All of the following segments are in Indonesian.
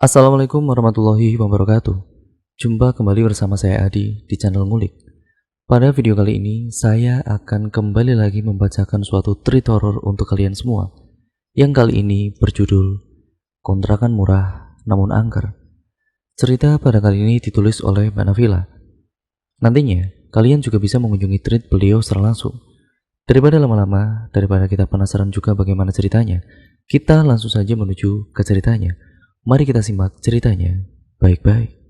Assalamualaikum warahmatullahi wabarakatuh. Jumpa kembali bersama saya Adi di channel Ngulik. Pada video kali ini, saya akan kembali lagi membacakan suatu treat horror untuk kalian semua. Yang kali ini berjudul Kontrakan Murah Namun Angker. Cerita pada kali ini ditulis oleh Mbak Nafila. Nantinya, kalian juga bisa mengunjungi treat beliau secara langsung. Daripada lama-lama, daripada kita penasaran juga bagaimana ceritanya, kita langsung saja menuju ke ceritanya. Mari kita simak ceritanya baik-baik.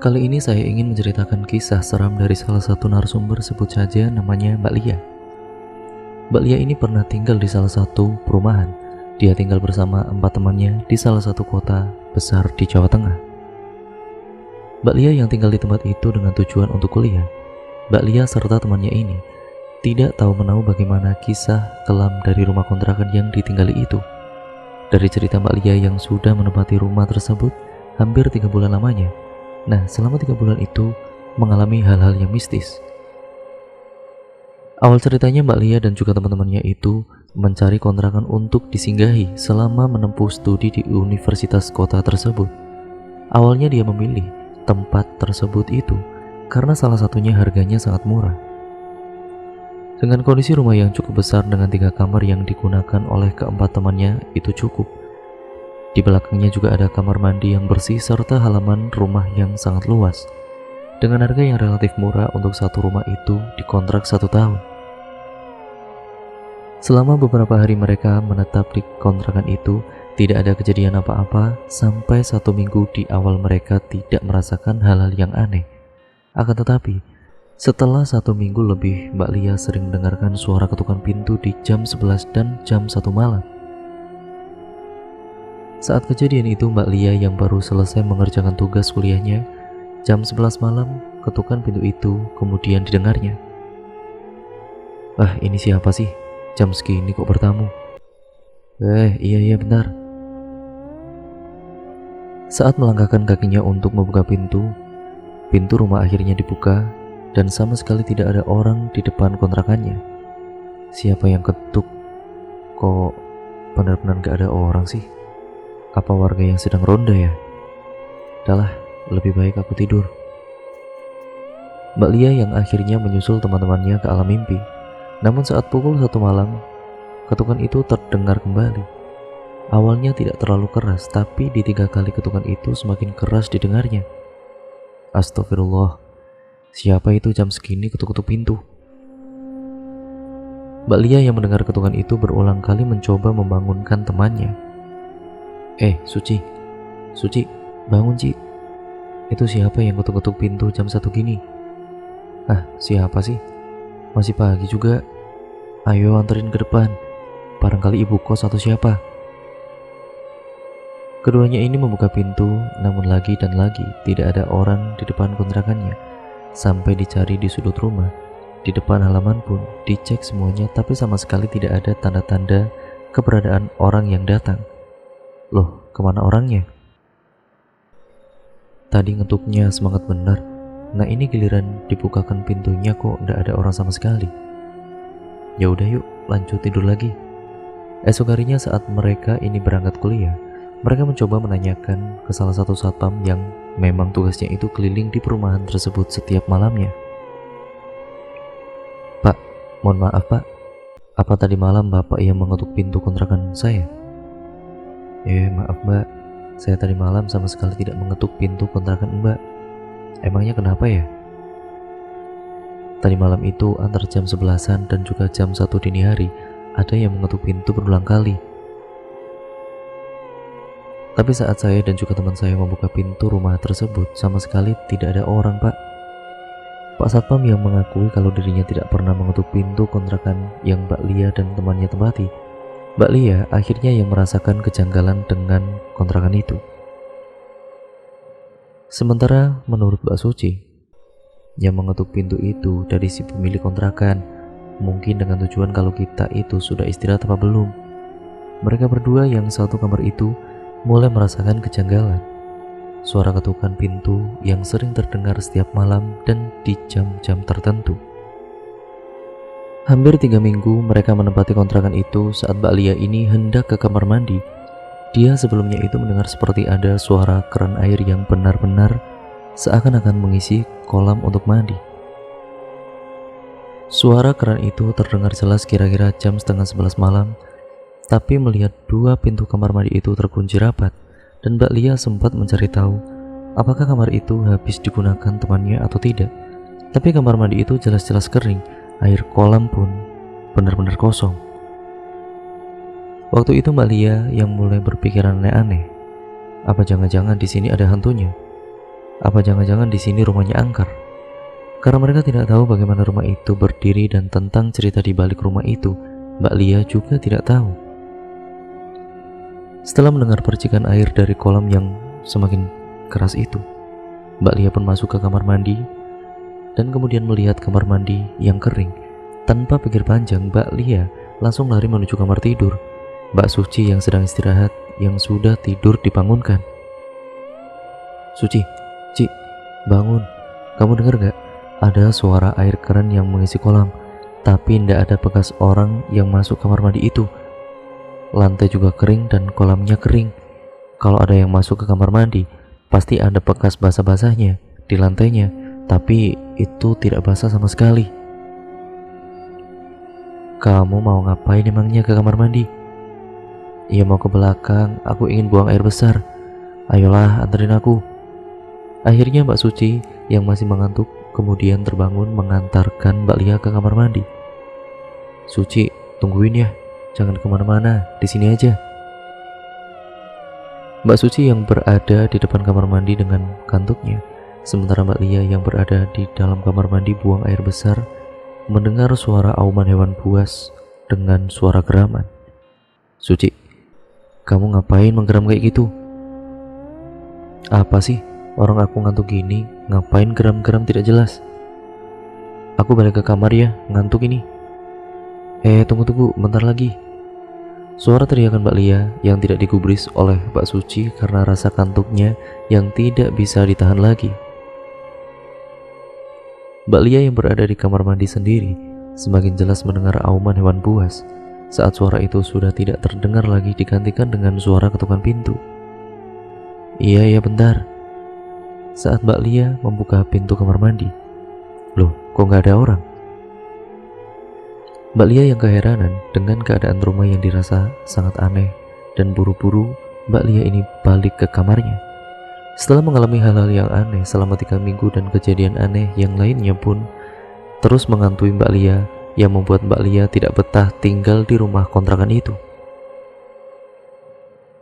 Kali ini saya ingin menceritakan kisah seram dari salah satu narasumber, sebut saja namanya Mbak Lia. Mbak Lia ini pernah tinggal di salah satu perumahan. Dia tinggal bersama 4 temannya di salah satu kota besar di Jawa Tengah. Mbak Lia yang tinggal di tempat itu dengan tujuan untuk kuliah. Mbak Lia serta temannya ini tidak tahu menahu bagaimana kisah kelam dari rumah kontrakan yang ditinggali itu. Dari cerita Mbak Lia yang sudah menempati rumah tersebut hampir 3 bulan lamanya. Nah, selama 3 bulan itu mengalami hal-hal yang mistis. Awal ceritanya Mbak Lia dan juga teman-temannya itu mencari kontrakan untuk disinggahi selama menempuh studi di universitas kota tersebut. Awalnya dia memilih tempat tersebut itu karena salah satunya harganya sangat murah. Dengan kondisi rumah yang cukup besar dengan 3 kamar yang digunakan oleh keempat temannya itu cukup. Di belakangnya juga ada kamar mandi yang bersih serta halaman rumah yang sangat luas. Dengan harga yang relatif murah untuk satu rumah itu dikontrak 1 tahun. Selama beberapa hari mereka menetap di kontrakan itu, tidak ada kejadian apa-apa sampai 1 minggu di awal mereka tidak merasakan hal-hal yang aneh. Akan tetapi, setelah 1 minggu lebih, Mbak Lia sering mendengarkan suara ketukan pintu di jam 11 dan jam 1 malam. Saat kejadian itu, Mbak Lia yang baru selesai mengerjakan tugas kuliahnya, jam 11 malam ketukan pintu itu kemudian didengarnya. Ini siapa sih? Jam segini kok bertamu? Iya bentar. Saat melangkahkan kakinya untuk membuka pintu rumah akhirnya dibuka dan sama sekali tidak ada orang di depan kontrakannya. Siapa yang ketuk? Kok benar-benar gak ada orang sih? Apa warga yang sedang ronda ya? Udahlah, lebih baik aku tidur. Mbak Lia yang akhirnya menyusul teman-temannya ke alam mimpi. Namun saat pukul 1 malam, ketukan itu terdengar kembali. Awalnya tidak terlalu keras, tapi di 3 kali ketukan itu semakin keras didengarnya. Astagfirullah, siapa itu jam segini ketuk-ketuk pintu? Mbak Lia yang mendengar ketukan itu berulang kali mencoba membangunkan temannya. Suci, bangun Ci. Itu siapa yang ketuk-ketuk pintu jam 1 gini? Siapa sih? Masih pagi juga. Ayo anterin ke depan. Barangkali ibu kos atau siapa. Keduanya ini membuka pintu, namun lagi dan lagi tidak ada orang di depan kontrakannya. Sampai dicari di sudut rumah, di depan halaman pun dicek semuanya, tapi sama sekali tidak ada tanda-tanda keberadaan orang yang datang. Loh, kemana orangnya? Tadi ngetuknya semangat benar. Nah ini giliran dibukakan pintunya kok nggak ada orang sama sekali. Ya udah yuk, lanjut tidur lagi. Esok harinya saat mereka ini berangkat kuliah, mereka mencoba menanyakan ke salah satu satpam yang memang tugasnya itu keliling di perumahan tersebut setiap malamnya. Pak, mohon maaf Pak, apa tadi malam Bapak yang mengetuk pintu kontrakan saya? Maaf Mbak, saya tadi malam sama sekali tidak mengetuk pintu kontrakan Mbak. Emangnya kenapa ya? Tadi malam itu antar jam 11-an dan juga jam 1 dini hari ada yang mengetuk pintu berulang kali. Tapi saat saya dan juga teman saya membuka pintu rumah tersebut, sama sekali tidak ada orang Pak. Pak Satpam yang mengakui kalau dirinya tidak pernah mengetuk pintu kontrakan yang Mbak Lia dan temannya tempati. Mbak Lia akhirnya yang merasakan kejanggalan dengan kontrakan itu. Sementara menurut Mbak Suci, yang mengetuk pintu itu dari si pemilik kontrakan, mungkin dengan tujuan kalau kita itu sudah istirahat apa belum. Mereka berdua yang satu kamar itu mulai merasakan kejanggalan. Suara ketukan pintu yang sering terdengar setiap malam dan di jam-jam tertentu. Hampir 3 minggu mereka menempati kontrakan itu. Saat Mbak Lia ini hendak ke kamar mandi, dia sebelumnya itu mendengar seperti ada suara keran air yang benar-benar seakan-akan mengisi kolam untuk mandi. Suara keran itu terdengar jelas kira-kira jam setengah 11 malam, tapi melihat 2 pintu kamar mandi itu terkunci rapat, dan Mbak Lia sempat mencari tahu apakah kamar itu habis digunakan temannya atau tidak. Tapi kamar mandi itu jelas-jelas kering, air kolam pun benar-benar kosong. Waktu itu Mbak Lia yang mulai berpikiran aneh-aneh. Apa jangan-jangan di sini ada hantunya? Apa jangan-jangan di sini rumahnya angker? Karena mereka tidak tahu bagaimana rumah itu berdiri dan tentang cerita di balik rumah itu, Mbak Lia juga tidak tahu. Setelah mendengar percikan air dari kolam yang semakin keras itu, Mbak Lia pun masuk ke kamar mandi dan kemudian melihat kamar mandi yang kering. Tanpa pikir panjang, Mbak Lia langsung lari menuju kamar tidur. Mbak Suci yang sedang istirahat, yang sudah tidur dibangunkan. "Suci, Ci, bangun. Kamu dengar gak? Ada suara air keran yang mengisi kolam, tapi tidak ada bekas orang yang masuk kamar mandi itu. Lantai juga kering dan kolamnya kering. Kalau ada yang masuk ke kamar mandi, pasti ada bekas basah-basahnya di lantainya, tapi itu tidak basah sama sekali." "Kamu mau ngapain emangnya ke kamar mandi?" "Iya, mau ke belakang, aku ingin buang air besar. Ayolah, anterin aku." Akhirnya Mbak Suci yang masih mengantuk kemudian terbangun mengantarkan Mbak Lia ke kamar mandi. "Suci, tungguin ya, jangan kemana-mana, di sini aja." Mbak Suci yang berada di depan kamar mandi dengan kantuknya, sementara Mbak Lia yang berada di dalam kamar mandi buang air besar, mendengar suara auman hewan buas dengan suara geraman. "Suci, kamu ngapain menggeram kayak gitu?" "Apa sih? Orang aku ngantuk gini, ngapain geram-geram tidak jelas?" "Aku balik ke kamar ya, ngantuk ini." Tunggu, bentar lagi." Suara teriakan Mbak Lia yang tidak digubris oleh Mbak Suci karena rasa kantuknya yang tidak bisa ditahan lagi. Mbak Lia yang berada di kamar mandi sendiri semakin jelas mendengar auman hewan buas. Saat suara itu sudah tidak terdengar lagi digantikan dengan suara ketukan pintu. Iya, bentar." Saat Mbak Lia membuka pintu kamar mandi, loh, kok nggak ada orang? Mbak Lia yang keheranan dengan keadaan rumah yang dirasa sangat aneh, dan buru-buru Mbak Lia ini balik ke kamarnya. Setelah mengalami hal-hal yang aneh selama 3 minggu dan kejadian aneh yang lainnya pun terus menghantui Mbak Lia, yang membuat Mbak Lia tidak betah tinggal di rumah kontrakan itu.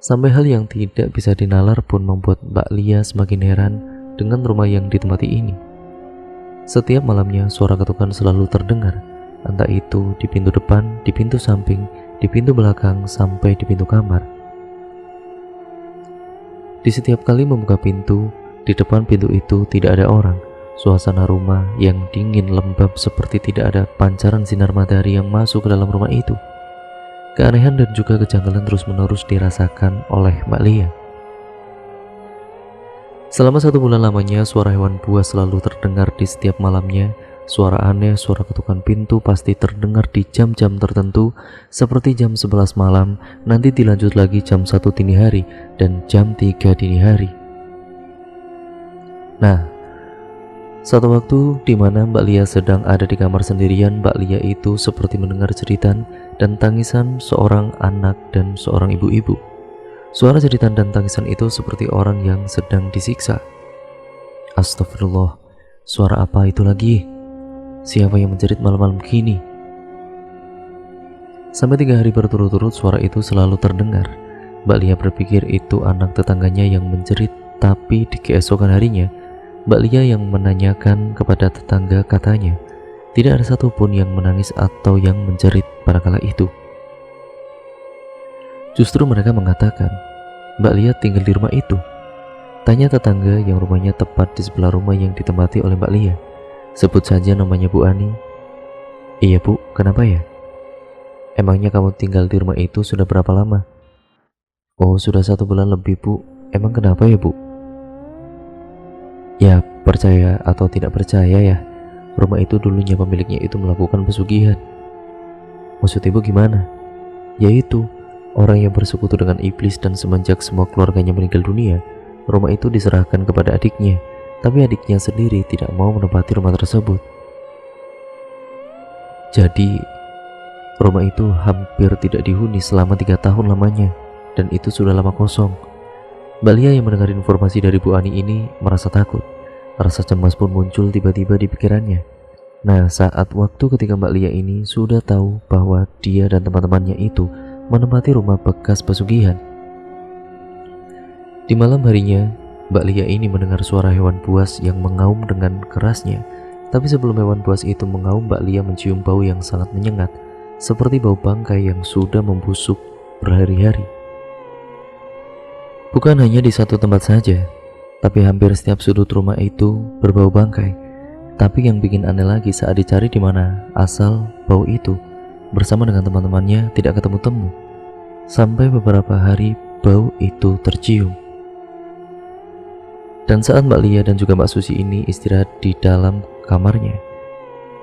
Sampai hal yang tidak bisa dinalar pun membuat Mbak Lia semakin heran dengan rumah yang ditempati ini. Setiap malamnya suara ketukan selalu terdengar, entah itu di pintu depan, di pintu samping, di pintu belakang, sampai di pintu kamar. Di setiap kali membuka pintu, di depan pintu itu tidak ada orang. Suasana rumah yang dingin lembab seperti tidak ada pancaran sinar matahari yang masuk ke dalam rumah itu. Keanehan dan juga kejanggalan terus-menerus dirasakan oleh Mbak Lia. Selama 1 bulan lamanya, suara hewan buas selalu terdengar di setiap malamnya. Suara aneh, suara ketukan pintu pasti terdengar di jam-jam tertentu, seperti jam 11 malam, nanti dilanjut lagi jam 1 dini hari, dan jam 3 dini hari. Nah, satu waktu di mana Mbak Lia sedang ada di kamar sendirian, Mbak Lia itu seperti mendengar jeritan dan tangisan seorang anak dan seorang ibu-ibu. Suara jeritan dan tangisan itu seperti orang yang sedang disiksa. Astagfirullah, suara apa itu lagi? Siapa yang menjerit malam-malam gini? Sampai 3 hari berturut-turut suara itu selalu terdengar. Mbak Lia berpikir itu anak tetangganya yang menjerit, tapi di keesokan harinya Mbak Lia yang menanyakan kepada tetangga, katanya tidak ada satupun yang menangis atau yang menjerit pada kala itu. Justru mereka mengatakan, "Mbak Lia tinggal di rumah itu?" Tanya tetangga yang rumahnya tepat di sebelah rumah yang ditempati oleh Mbak Lia. Sebut saja namanya Bu Ani. Iya Bu, kenapa ya? Emangnya kamu tinggal di rumah itu sudah berapa lama? Oh, sudah 1 bulan lebih Bu. Emang kenapa ya Bu? Ya, percaya atau tidak percaya ya, rumah itu dulunya pemiliknya itu melakukan pesugihan. Maksud ibu gimana? Yaitu, orang yang bersekutu dengan iblis dan semenjak semua keluarganya meninggal dunia, rumah itu diserahkan kepada adiknya, tapi adiknya sendiri tidak mau menempati rumah tersebut. Jadi, rumah itu hampir tidak dihuni selama 3 tahun lamanya, dan itu sudah lama kosong. Mbak Lia yang mendengar informasi dari Bu Ani ini merasa takut. Rasa cemas pun muncul tiba-tiba di pikirannya. Nah, saat waktu ketika Mbak Lia ini sudah tahu bahwa dia dan teman-temannya itu menempati rumah bekas pesugihan. Di malam harinya, Mbak Lia ini mendengar suara hewan buas yang mengaum dengan kerasnya. Tapi sebelum hewan buas itu mengaum, Mbak Lia mencium bau yang sangat menyengat, seperti bau bangkai yang sudah membusuk berhari-hari. Bukan hanya di satu tempat saja, tapi hampir setiap sudut rumah itu berbau bangkai. Tapi yang bikin aneh lagi saat dicari di mana asal bau itu, bersama dengan teman-temannya tidak ketemu-temu. Sampai beberapa hari bau itu tercium. Dan saat Mbak Lia dan juga Mbak Susi ini istirahat di dalam kamarnya,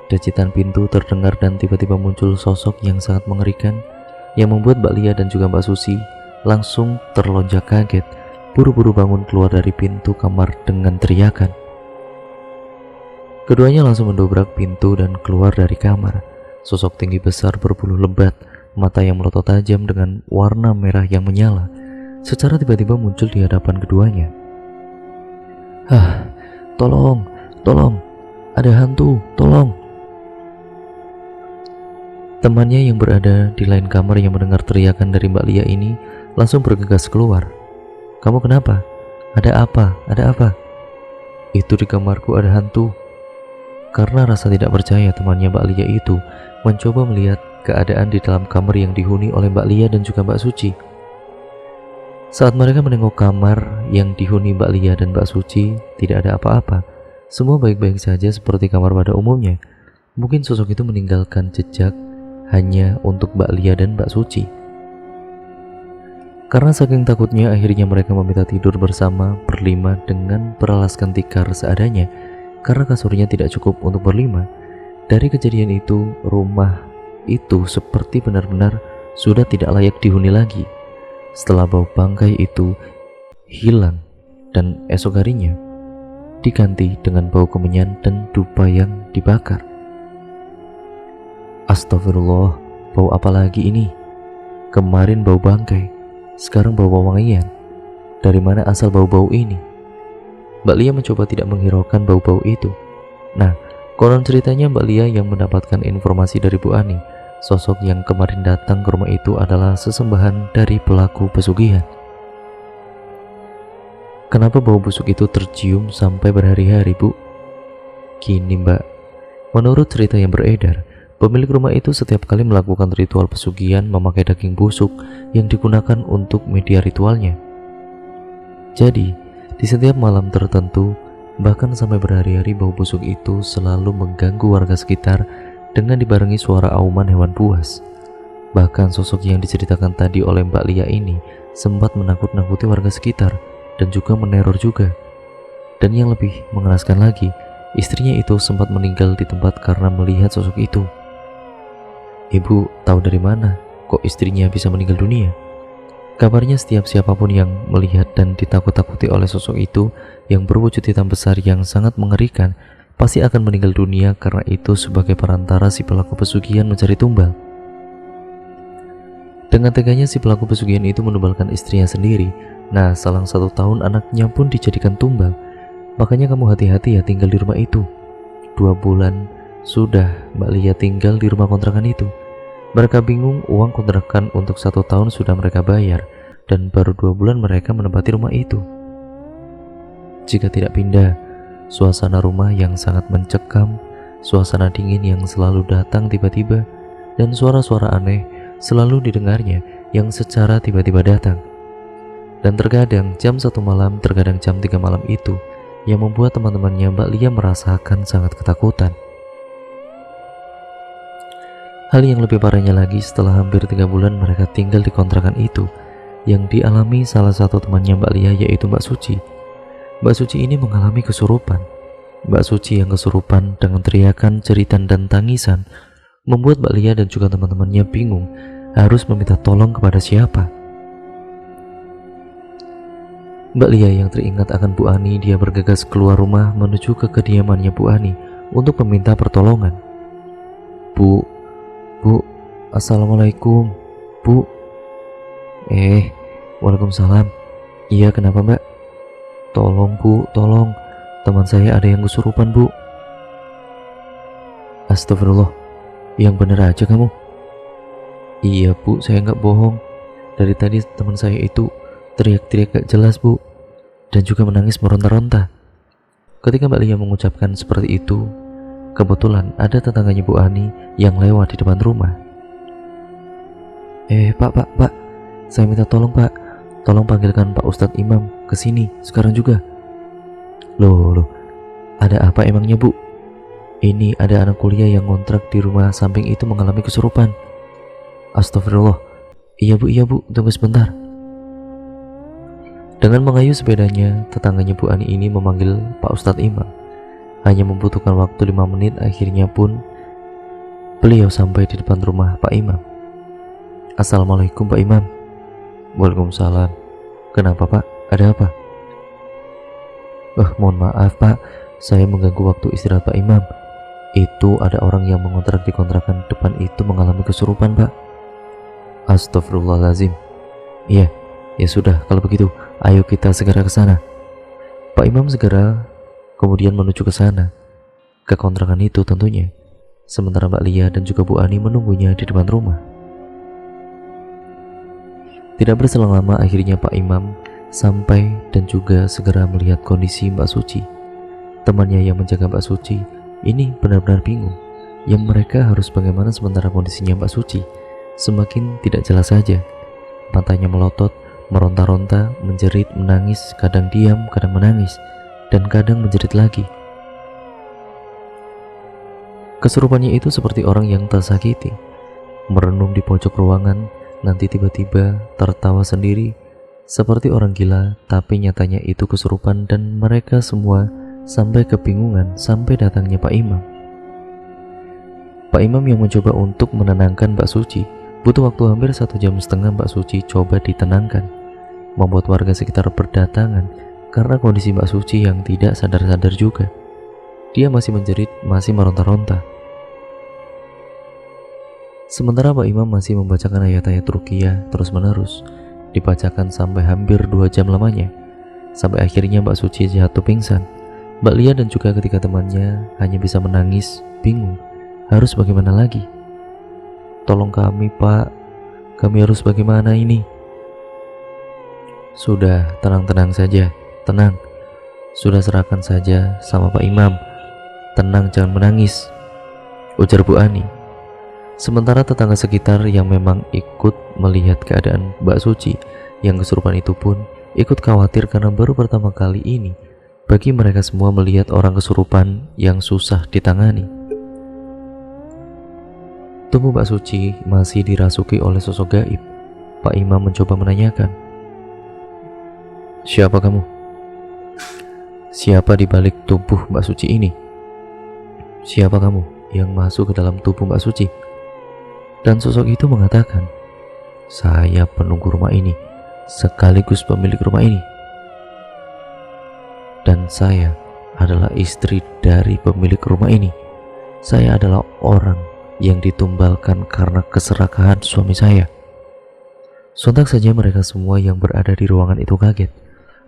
decitan pintu terdengar dan tiba-tiba muncul sosok yang sangat mengerikan yang membuat Mbak Lia dan juga Mbak Susi langsung terlonjak kaget, buru-buru bangun keluar dari pintu kamar dengan teriakan. Keduanya langsung mendobrak pintu dan keluar dari kamar. Sosok tinggi besar berbulu lebat, mata yang melotot tajam dengan warna merah yang menyala, secara tiba-tiba muncul di hadapan keduanya. Tolong, tolong, ada hantu, tolong. Temannya yang berada di lain kamar yang mendengar teriakan dari Mbak Lia ini langsung bergegas keluar. Kamu kenapa? Ada apa? Ada apa? Itu di kamarku ada hantu. Karena rasa tidak percaya, temannya Mbak Lia itu mencoba melihat keadaan di dalam kamar yang dihuni oleh Mbak Lia dan juga Mbak Suci. Saat mereka menengok kamar yang dihuni Mbak Lia dan Mbak Suci, tidak ada apa-apa. Semua baik-baik saja seperti kamar pada umumnya. Mungkin sosok itu meninggalkan jejak hanya untuk Mbak Lia dan Mbak Suci. Karena saking takutnya, akhirnya mereka meminta tidur bersama berlima dengan beralaskan tikar seadanya, karena kasurnya tidak cukup untuk berlima. Dari kejadian itu, rumah itu seperti benar-benar sudah tidak layak dihuni lagi. Setelah bau bangkai itu hilang, dan esok harinya diganti dengan bau kemenyan dan dupa yang dibakar. Astagfirullah, bau apa lagi ini? Kemarin bau bangkai, sekarang bau wangian. Dari mana asal bau-bau ini? Mbak Lia mencoba tidak menghiraukan bau-bau itu. Nah, konon ceritanya Mbak Lia yang mendapatkan informasi dari Bu Ani. Sosok yang kemarin datang ke rumah itu adalah sesembahan dari pelaku pesugihan. Kenapa bau busuk itu tercium sampai berhari-hari, Bu? Gini Mbak, menurut cerita yang beredar, pemilik rumah itu setiap kali melakukan ritual pesugihan memakai daging busuk yang digunakan untuk media ritualnya. Jadi, di setiap malam tertentu, bahkan sampai berhari-hari, bau busuk itu selalu mengganggu warga sekitar dengan dibarengi suara auman hewan buas. Bahkan sosok yang diceritakan tadi oleh Mbak Lia ini sempat menakut-nakuti warga sekitar dan juga meneror juga. Dan yang lebih mengenaskan lagi, istrinya itu sempat meninggal di tempat karena melihat sosok itu. Ibu tahu dari mana kok istrinya bisa meninggal dunia? Kabarnya setiap siapapun yang melihat dan ditakut-takuti oleh sosok itu yang berwujud hitam besar yang sangat mengerikan pasti akan meninggal dunia, karena itu sebagai perantara si pelaku pesugihan mencari tumbal. Dengan teganya si pelaku pesugihan itu menumbalkan istrinya sendiri. Nah, selang 1 tahun anaknya pun dijadikan tumbal. Makanya kamu hati-hati ya tinggal di rumah itu. 2 bulan sudah Mbak Lia tinggal di rumah kontrakan itu. Mereka bingung, uang kontrakan untuk 1 tahun sudah mereka bayar, dan baru 2 bulan mereka menempati rumah itu. Jika tidak pindah, suasana rumah yang sangat mencekam, suasana dingin yang selalu datang tiba-tiba, dan suara-suara aneh selalu didengarnya yang secara tiba-tiba datang. Dan terkadang jam 1 malam, terkadang jam 3 malam itu, yang membuat teman-temannya Mbak Lia merasakan sangat ketakutan. Hal yang lebih parahnya lagi, setelah hampir 3 bulan mereka tinggal di kontrakan itu, yang dialami salah satu temannya Mbak Lia, yaitu Mbak Suci. Mbak Suci ini mengalami kesurupan. Mbak Suci yang kesurupan dengan teriakan, jeritan, dan tangisan membuat Mbak Lia dan juga teman-temannya bingung harus meminta tolong kepada siapa. Mbak Lia yang teringat akan Bu Ani, dia bergegas keluar rumah menuju ke kediamannya Bu Ani untuk meminta pertolongan. Bu, Assalamualaikum, Bu. Waalaikumsalam. Iya, kenapa Mbak? Tolong Bu, tolong. Teman saya ada yang kesurupan Bu. Astagfirullah, yang bener aja kamu. Iya Bu, saya nggak bohong. Dari tadi teman saya itu teriak-teriak gak jelas Bu, dan juga menangis meronta-ronta. Ketika Mbak Lia mengucapkan seperti itu, kebetulan ada tetangganya Bu Ani yang lewat di depan rumah. Pak, saya minta tolong Pak, tolong panggilkan Pak Ustadz Imam ke sini sekarang juga. Loh, ada apa emangnya Bu? Ini ada anak kuliah yang ngontrak di rumah samping itu mengalami kesurupan. Astagfirullah. Iya Bu, tunggu sebentar. Dengan mengayuh sepedanya, tetangganya Bu Ani ini memanggil Pak Ustadz Imam. Hanya membutuhkan waktu 5 menit, akhirnya pun beliau sampai di depan rumah Pak Imam. Assalamualaikum Pak Imam. Waalaikumsalam. Kenapa Pak? Ada apa? Mohon maaf Pak, saya mengganggu waktu istirahat Pak Imam. Itu ada orang yang mengontrak di kontrakan depan itu mengalami kesurupan Pak. Astagfirullahaladzim. Iya, ya sudah, kalau begitu ayo kita segera ke sana. Pak Imam segera kemudian menuju ke sana, ke kontrakan itu tentunya. Sementara Mbak Lia dan juga Bu Ani menunggunya di depan rumah. Tidak berselang lama, akhirnya Pak Imam sampai dan juga segera melihat kondisi Mbak Suci. Temannya yang menjaga Mbak Suci ini benar-benar bingung. Yang mereka harus bagaimana sementara kondisinya Mbak Suci semakin tidak jelas saja. Matanya melotot, meronta-ronta, menjerit, menangis, kadang diam, kadang menangis, dan kadang menjerit lagi. Kesurupannya itu seperti orang yang tersakiti, merenung di pojok ruangan, nanti tiba-tiba tertawa sendiri seperti orang gila, tapi nyatanya itu kesurupan. Dan mereka semua sampai kebingungan sampai datangnya Pak Imam. Pak Imam yang mencoba untuk menenangkan Mbak Suci. Butuh waktu hampir 1,5 jam Mbak Suci coba ditenangkan, membuat warga sekitar berdatangan karena kondisi Mbak Suci yang tidak sadar-sadar juga. Dia masih menjerit, masih meronta-ronta. Sementara Pak Imam masih membacakan ayat-ayat ruqyah terus-menerus, dibacakan sampai hampir 2 jam lamanya, sampai akhirnya Mbak Suci jatuh pingsan. Mbak Lia dan juga ketiga temannya hanya bisa menangis, bingung harus bagaimana lagi. Tolong kami Pak, kami harus bagaimana ini? Sudah, tenang saja, tenang. Sudah, serahkan saja sama Pak Imam. Tenang, jangan menangis, ujar Bu Ani. Sementara tetangga sekitar yang memang ikut melihat keadaan Mbak Suci yang kesurupan itu pun ikut khawatir karena baru pertama kali ini bagi mereka semua melihat orang kesurupan yang susah ditangani. Tubuh Mbak Suci masih dirasuki oleh sosok gaib. Pak Imam mencoba menanyakan, "Siapa kamu? Siapa di balik tubuh Mbak Suci ini? Siapa kamu yang masuk ke dalam tubuh Mbak Suci?" Dan sosok itu mengatakan, "Saya penunggu rumah ini, sekaligus pemilik rumah ini. Dan saya adalah istri dari pemilik rumah ini. Saya adalah orang yang ditumbalkan karena keserakahan suami saya." Sontak saja mereka semua yang berada di ruangan itu kaget.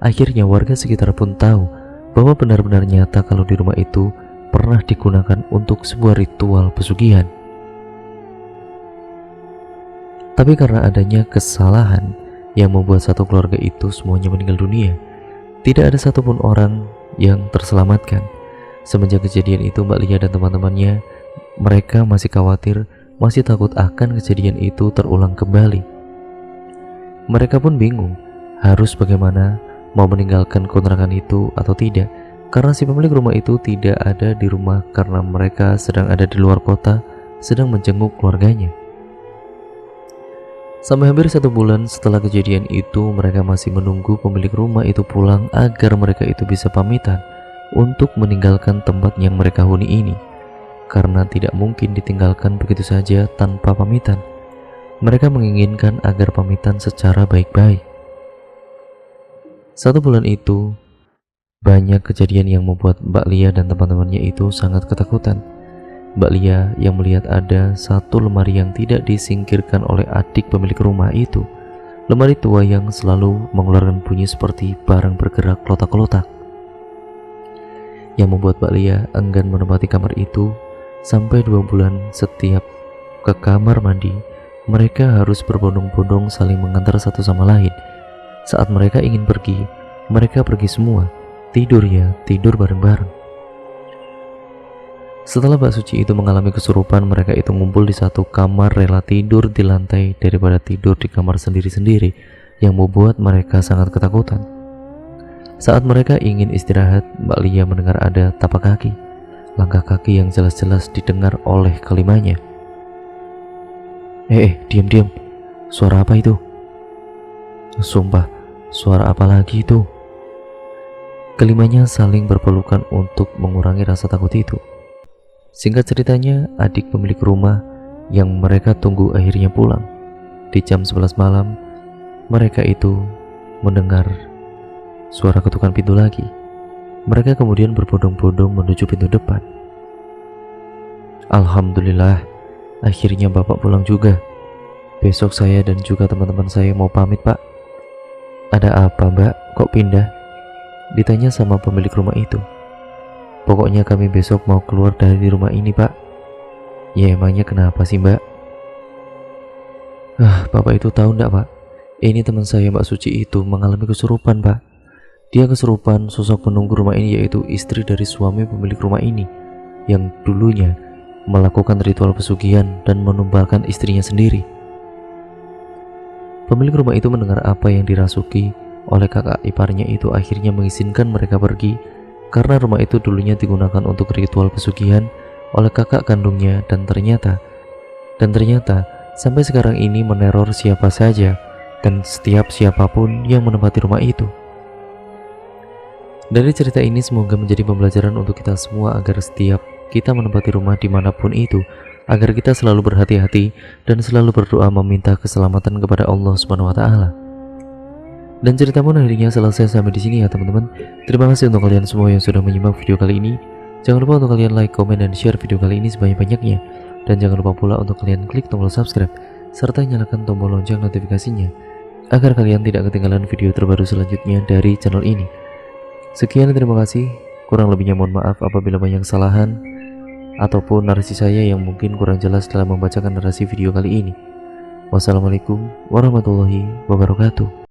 Akhirnya warga sekitar pun tahu bahwa benar-benar nyata kalau di rumah itu pernah digunakan untuk sebuah ritual pesugihan. Tapi karena adanya kesalahan yang membuat satu keluarga itu semuanya meninggal dunia, tidak ada satupun orang yang terselamatkan. Semenjak kejadian itu, Mbak Lia dan teman-temannya, mereka masih khawatir, masih takut akan kejadian itu terulang kembali. Mereka pun bingung harus bagaimana, mau meninggalkan kontrakan itu atau tidak, Karena si pemilik rumah itu tidak ada di rumah karena mereka sedang ada di luar kota, sedang menjenguk keluarganya. Sampai hampir 1 bulan setelah kejadian itu, mereka masih menunggu pemilik rumah itu pulang agar mereka itu bisa pamitan untuk meninggalkan tempat yang mereka huni ini. Karena tidak mungkin ditinggalkan begitu saja tanpa pamitan. Mereka menginginkan agar pamitan secara baik-baik. 1 bulan itu, banyak kejadian yang membuat Mbak Lia dan teman-temannya itu sangat ketakutan. Mbak Lia yang melihat ada satu lemari yang tidak disingkirkan oleh adik pemilik rumah itu. Lemari tua yang selalu mengeluarkan bunyi seperti barang bergerak klotak-klotak. Yang membuat Mbak Lia enggan menempati kamar itu sampai 2 bulan. Setiap ke kamar mandi, mereka harus berbondong-bondong saling mengantar satu sama lain. Saat mereka ingin pergi, mereka pergi semua. Tidur ya, tidur bareng-bareng. Setelah Mbak Suci itu mengalami kesurupan, mereka itu ngumpul di satu kamar, rela tidur di lantai daripada tidur di kamar sendiri-sendiri, yang membuat mereka sangat ketakutan. Saat mereka ingin istirahat, Mbak Lia mendengar ada tapak kaki, langkah kaki yang jelas-jelas didengar oleh kelimanya. Diam-diam, suara apa itu? Sumpah, suara apa lagi itu? Kelimanya saling berpelukan untuk mengurangi rasa takut itu. Singkat ceritanya, adik pemilik rumah yang mereka tunggu akhirnya pulang. Di jam 11 malam, mereka itu mendengar suara ketukan pintu lagi. Mereka kemudian berbondong-bondong menuju pintu depan. Alhamdulillah, akhirnya Bapak pulang juga. Besok saya dan juga teman-teman saya mau pamit, Pak. Ada apa, Mbak? Kok pindah? Ditanya sama pemilik rumah itu. Pokoknya kami besok mau keluar dari rumah ini, Pak. Ya emangnya kenapa sih, Mbak? Bapak itu tahu enggak, Pak? Ini teman saya Mbak Suci itu mengalami kesurupan, Pak. Dia kesurupan sosok penunggu rumah ini, yaitu istri dari suami pemilik rumah ini, yang dulunya melakukan ritual pesugihan dan menumbalkan istrinya sendiri. Pemilik rumah itu mendengar apa yang dirasuki oleh kakak iparnya itu, akhirnya mengizinkan mereka pergi. Karena rumah itu dulunya digunakan untuk ritual pesugihan oleh kakak kandungnya, dan ternyata sampai sekarang ini meneror siapa saja dan setiap siapapun yang menempati rumah itu. Dari cerita ini semoga menjadi pembelajaran untuk kita semua agar setiap kita menempati rumah dimanapun itu, agar kita selalu berhati-hati dan selalu berdoa meminta keselamatan kepada Allah Subhanahu wa Ta'ala. Dan cerita pun akhirnya selesai sampai di sini ya teman-teman. Terima kasih untuk kalian semua yang sudah menyimak video kali ini. Jangan lupa untuk kalian like, komen, dan share video kali ini sebanyak-banyaknya. Dan jangan lupa pula untuk kalian klik tombol subscribe serta nyalakan tombol lonceng notifikasinya agar kalian tidak ketinggalan video terbaru selanjutnya dari channel ini. Sekian, terima kasih. Kurang lebihnya mohon maaf apabila banyak kesalahan ataupun narasi saya yang mungkin kurang jelas dalam membacakan narasi video kali ini. Wassalamualaikum warahmatullahi wabarakatuh.